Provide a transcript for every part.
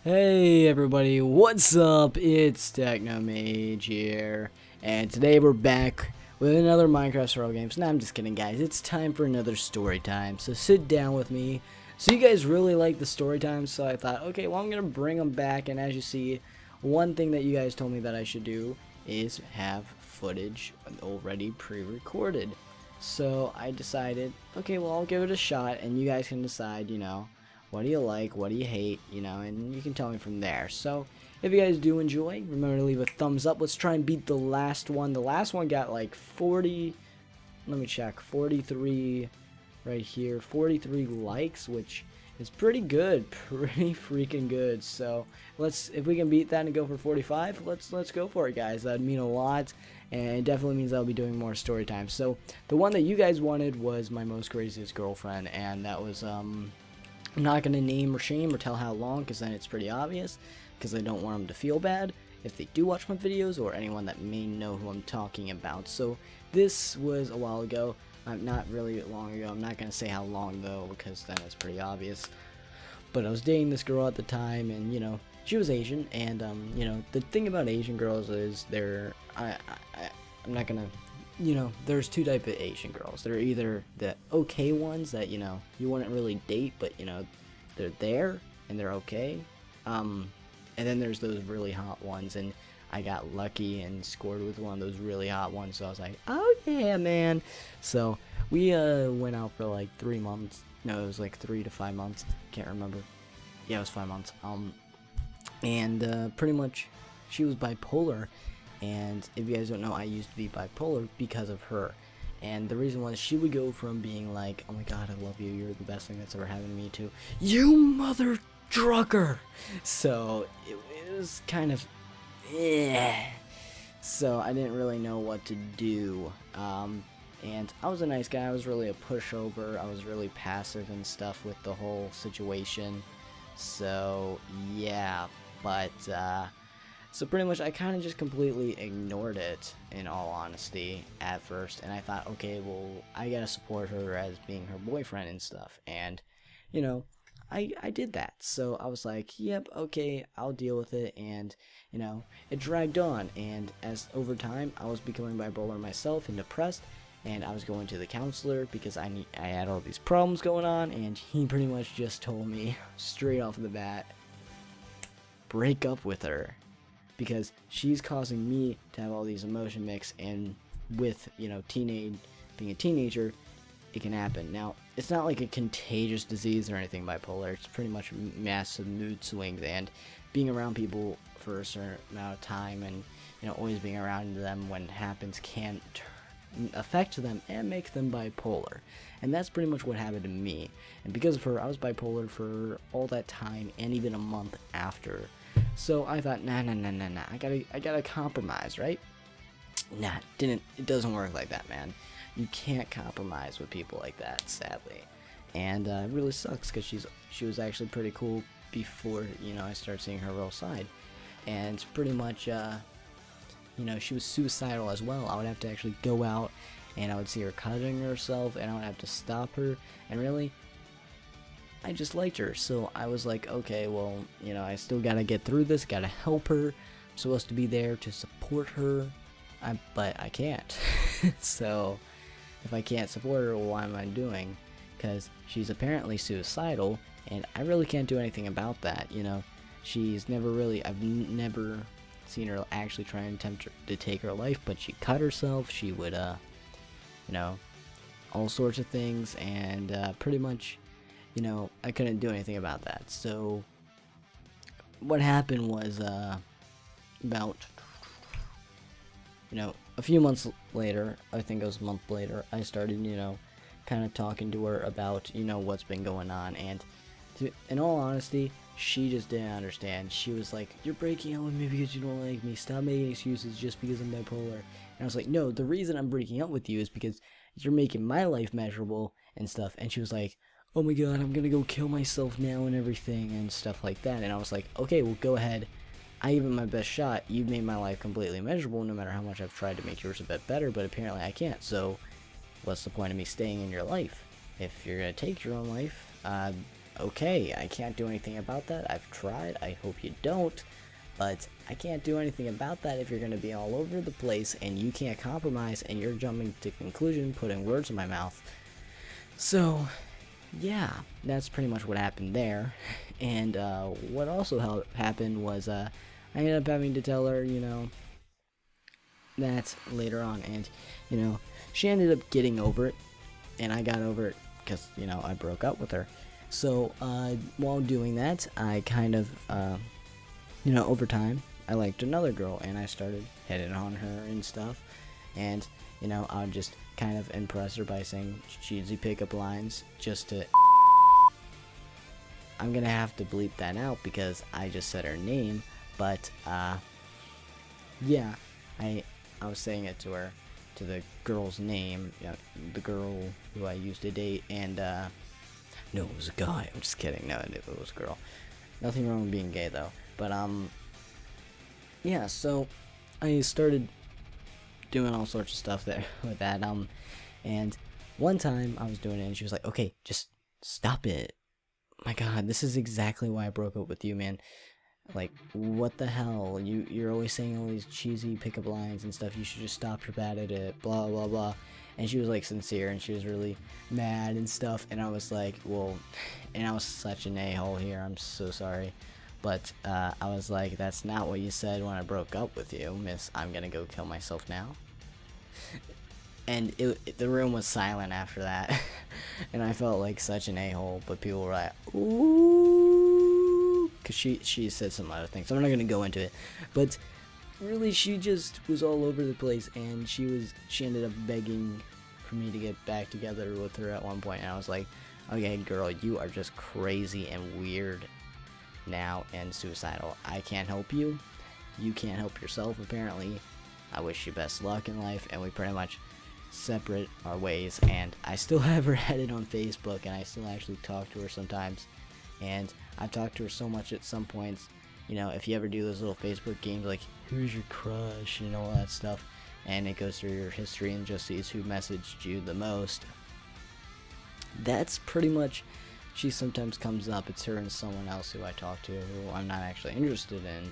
Hey everybody, what's up? It's Technomage here, and today we're back with another Minecraft survival game. No, I'm just kidding, guys. It's time for another story time. So sit down with me. So you guys really like the story time, so I thought, okay, well I'm gonna bring them back. And as you see, one thing that you guys told me that I should do is have footage already pre-recorded. So I decided, okay, well I'll give it a shot, and you guys can decide, what do you like, what do you hate, and you can tell me from there. So if you guys do enjoy, remember to leave a thumbs up. Let's try and beat the last one. The last one got like 40, let me check, 43 right here, 43 likes, which is pretty good, pretty freaking good. So if we can beat that and go for 45, let's go for it, guys. That'd mean a lot, and it definitely means I'll be doing more story time. So the one that you guys wanted was my most craziest girlfriend, and that was I'm not going to name or shame or tell how long, because then it's pretty obvious, because I don't want them to feel bad if they do watch my videos, or anyone that may know who I'm talking about. So this was a while ago, not really long ago. I'm not going to say how long though, because then it's pretty obvious. But I was dating this girl at the time, and she was Asian, and the thing about Asian girls is I'm not going to, there's two types of Asian girls. They're either the okay ones that, you wouldn't really date, but, they're there and they're okay. And then there's those really hot ones, and I got lucky and scored with one of those really hot ones, so I was like, oh yeah, man. So we went out for like 3 months. No, it was like 3 to 5 months. Can't remember. Yeah, it was 5 months. And pretty much she was bipolar. And if you guys don't know, I used to be bipolar because of her. And the reason was, she would go from being like, oh my god, I love you, you're the best thing that's ever happened to me, to, you mother trucker. So it was kind of, so I didn't really know what to do. And I was a nice guy. I was really a pushover. I was really passive and stuff with the whole situation. So yeah, but so pretty much I kind of just completely ignored it, in all honesty, at first. And I thought, okay, well, I gotta support her as being her boyfriend and stuff. And, I did that. So I was like, yep, okay, I'll deal with it. And, it dragged on. And as over time, I was becoming bipolar myself and depressed. And I was going to the counselor because I had all these problems going on. And he pretty much just told me straight off the bat, break up with her, because she's causing me to have all these emotion mix, and with, being a teenager, it can happen. Now, it's not like a contagious disease or anything, bipolar. It's pretty much massive mood swings, and being around people for a certain amount of time, and, always being around them when it happens can affect them and make them bipolar. And that's pretty much what happened to me. And because of her, I was bipolar for all that time, and even a month after. So I thought, nah, I gotta compromise, right? Nah, it doesn't work like that, man. You can't compromise with people like that, sadly. And it really sucks, because she was actually pretty cool before, I started seeing her real side. And pretty much, she was suicidal as well. I would have to actually go out, and I would see her cutting herself, and I would have to stop her, and really, I just liked her. So I was like, okay, well, I still gotta get through this, gotta help her. I'm supposed to be there to support her, but I can't. So if I can't support her, well, what am I doing? Because she's apparently suicidal, and I really can't do anything about that. She's never really, I've never seen her actually try and attempt to take her life, but she cut herself. She would, all sorts of things, and pretty much, I couldn't do anything about that. So what happened was, about, a few months later, I think it was a month later, I started, kind of talking to her about, what's been going on. And in all honesty, she just didn't understand. She was like, you're breaking up with me because you don't like me. Stop making excuses just because I'm bipolar. And I was like, no, the reason I'm breaking up with you is because you're making my life miserable and stuff. And she was like, oh my god, I'm gonna go kill myself now and everything and stuff like that. And I was like, okay, well, go ahead. I gave it my best shot. You've made my life completely miserable, no matter how much I've tried to make yours a bit better, but apparently I can't. So what's the point of me staying in your life? If you're gonna take your own life, okay, I can't do anything about that. I've tried. I hope you don't. But I can't do anything about that if you're going to be all over the place and you can't compromise and you're jumping to conclusion, putting words in my mouth. So, yeah, that's pretty much what happened there. And what also happened was I ended up having to tell her, you know, that later on. And, you know, she ended up getting over it. And I got over it because, you know, I broke up with her. So, while doing that, I kind of... you know, over time, I liked another girl, and I started hitting on her and stuff, and, you know, I would just kind of impress her by saying cheesy pickup lines just to... I'm gonna have to bleep that out because I just said her name, but, yeah, I was saying it to her, to the girl's name, you know, the girl who I used to date, and, no, it was a guy, I'm just kidding, no, it was a girl. Nothing wrong with being gay, though. But, yeah, so I started doing all sorts of stuff there with that, and one time I was doing it and she was like, okay, just stop it. My God, this is exactly why I broke up with you, man. Like, what the hell? You're always saying all these cheesy pickup lines and stuff. You should just stop. You're bad at it. Blah, blah, blah. And she was, like, sincere, and she was really mad and stuff. And I was like, well, and I was such an a-hole here. I'm so sorry. But I was like, that's not what you said when I broke up with you, miss. I'm gonna go kill myself now. And the room was silent after that. And I felt like such an a-hole. But people were like, ooh. Because she said some other things. So I'm not gonna go into it. But really, she just was all over the place. And she ended up begging for me to get back together with her at one point. And I was like, okay, girl, you are just crazy and weird now and suicidal. I can't help you. You can't help yourself, apparently. I wish you best luck in life, and we pretty much separate our ways. And I still have her added on Facebook, and I still actually talk to her sometimes. And I've talked to her so much at some points. You know, if you ever do those little Facebook games like, who's your crush, and all that stuff, and it goes through your history and just sees who messaged you the most. That's pretty much... She sometimes comes up. It's her and someone else who I talk to, who I'm not actually interested in,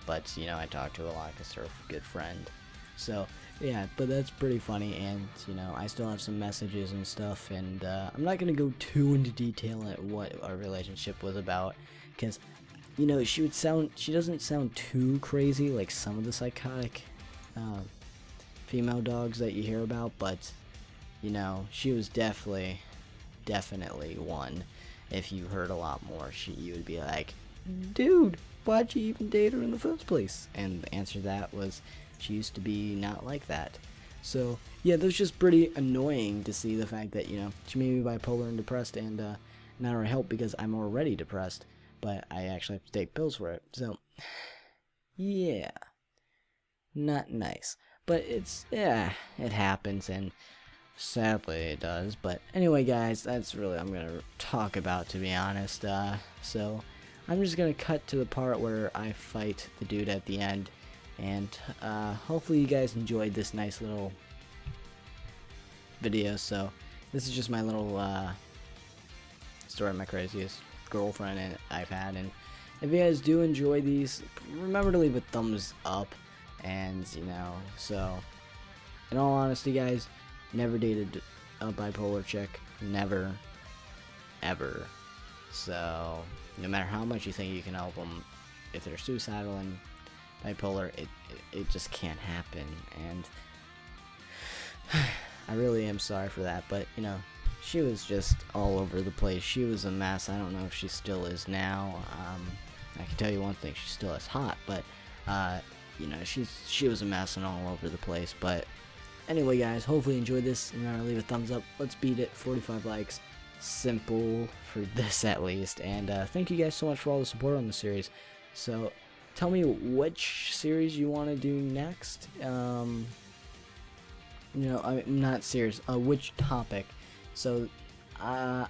but, you know, I talk to a lot because they're a good friend. So, yeah, but that's pretty funny, and, you know, I still have some messages and stuff, and I'm not going to go too into detail at what our relationship was about, because, you know, she doesn't sound too crazy like some of the psychotic female dogs that you hear about, but, you know, she was definitely one. If you heard a lot more, you would be like, dude, why'd you even date her in the first place? And the answer to that was, she used to be not like that. So, yeah, that was just pretty annoying to see the fact that, you know, she made me bipolar and depressed, and not really help because I'm already depressed, but I actually have to take pills for it. So, yeah, not nice. But yeah, it happens, and sadly it does. But anyway, guys, that's really I'm gonna talk about, to be honest. So I'm just gonna cut to the part where I fight the dude at the end, and hopefully you guys enjoyed this nice little video. So this is just my little story of my craziest girlfriend I've had, and if you guys do enjoy these, remember to leave a thumbs up. And, you know, so in all honesty, guys, never dated a bipolar chick. Never. Ever. So, no matter how much you think you can help them, if they're suicidal and bipolar, it just can't happen. And I really am sorry for that. But, you know, she was just all over the place. She was a mess. I don't know if she still is now. I can tell you one thing, she still is hot. But, you know, she was a mess and all over the place. But anyway, guys, hopefully you enjoyed this. Remember to leave a thumbs up. Let's beat it. 45 likes. Simple for this, at least. And thank you guys so much for all the support on the series. So tell me which series you want to do next. You know, I'm not serious. Which topic? So the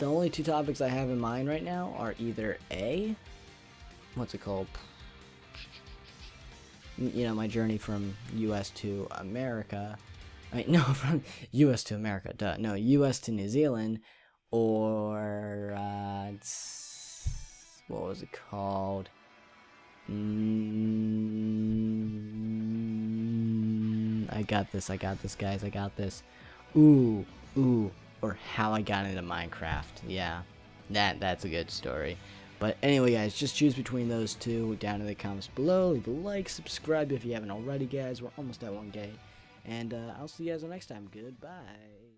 only two topics I have in mind right now are either A, what's it called? You know, my journey from US to America. No, from US to America, duh. No, US to New Zealand, or what was it called? I got this, guys, I got this. Ooh, or how I got into Minecraft. Yeah, that's a good story. But anyway, guys, just choose between those two down in the comments below. Leave a like, subscribe if you haven't already, guys. We're almost at 1K. And I'll see you guys next time. Goodbye.